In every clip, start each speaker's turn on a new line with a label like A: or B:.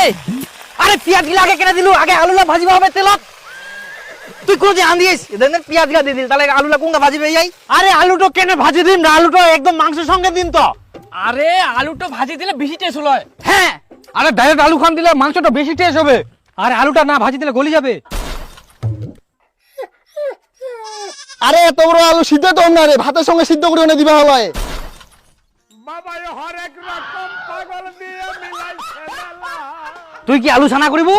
A: এই আরে পেঁয়াজ গিলা আগে কেটে দিলু, আগে আলুলা ভাজিবা হবে তেলত। তুই কোন আন দিস দেন পেঁয়াজ গা দিয়ে দিল, তাহলে আলুলা কোনটা ভাজিবে যাই?
B: আরে আলুটো কেনে ভাজি দিন না, আলুটো একদম মাংসের সঙ্গে দিন তো।
C: আরে আলুটা ভাজি দিলে বেশি টেস্ট হলো।
A: হ্যাঁ,
B: আরে ডাইরেক্ট আলু খান দিলে মাংসটা বেশি টেস্ট হবে। আরে আলুটা না ভাজি দিলে গলি যাবে।
D: আরে এত বড় আলু সিদ্ধ তো না রে, ভাতের সঙ্গে সিদ্ধ করে এনে দিবা হলায়।
A: তুই কি আলু ছানা করিব?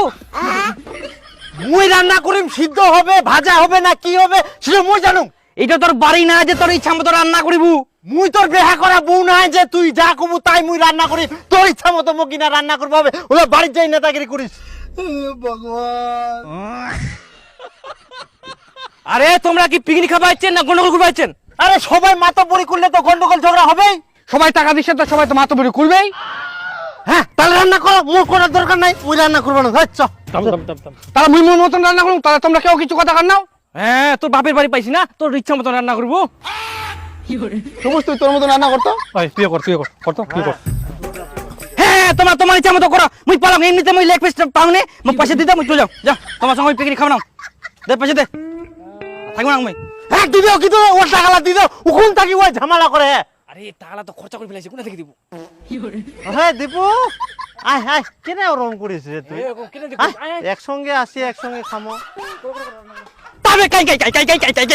B: মুই রান্না করিম, সিদ্ধ হবে ভাজা হবে না কি হবে সেটা মুই জানো।
A: এটা তোর বাড়ি না যে তোর ইচ্ছা মতো রান্না করিবু।
B: মুই তোর বেহা করা বউ নাই যে তুই যা কবু তাই মুই রান্না করি, তোর ইচ্ছা মতো মোক কিনা রান্না করবো হবে। ওরা বাড়ির যাই নেতাগিরি করিস।
A: আরে তোমরা কি পিকনিক খাবা আইছেন না গন্ডগোল করবা আইছেন?
B: আরে সবাই মাতব্বরি করলে তো গন্ডগোল ঝগড়া হবেই।
D: সবাই টাকা দিচ্ছে তো সবাই তো মাতব্বরি করবেই।
B: হ্যাঁ তাহলে রান্না করো, মোর করার দরকার নাই, ওই রান্না করবো না। চ
D: তাহলে মুই মোর মতন রান্না করুন, তাহলে তোমরা কেউ কিছু কথা কান নাও।
A: হ্যাঁ, তোর বাপের বাড়ি পাইছি না, তোর ইচ্ছা মতো রান্না করবো।
D: সবুজ তুই তোর মতন রান্না করতো।
B: তুই কর তো তুই কর।
A: হ্যাঁ, তোমার ইচ্ছা মতো করো। মুই পালাম, এমনিতে মুই লেগ পিস পাওনে, মুই পয়সা দিতে মুই চলে যাও। যা, তোমার সঙ্গে পিকনিক খাও না। দে পয়সা দে, থাকবো না মুই।
B: হ্যাঁ দিদেও কিন্তু ও টাকালা দিদেও, উকুন থাকি ওই ঝামেলা করে।
A: আরে টাকালা তো খরচা করে ফেলেছি, কোথা থেকে দিব?
B: হ্যাঁ দীপু, আয় আয়, কেন ওরকম করিস রে তুই?
C: কেনে
B: একসঙ্গে আসি, একসঙ্গে খামো।
A: তবে কাই কাই কাই কাই কাই কাই কাই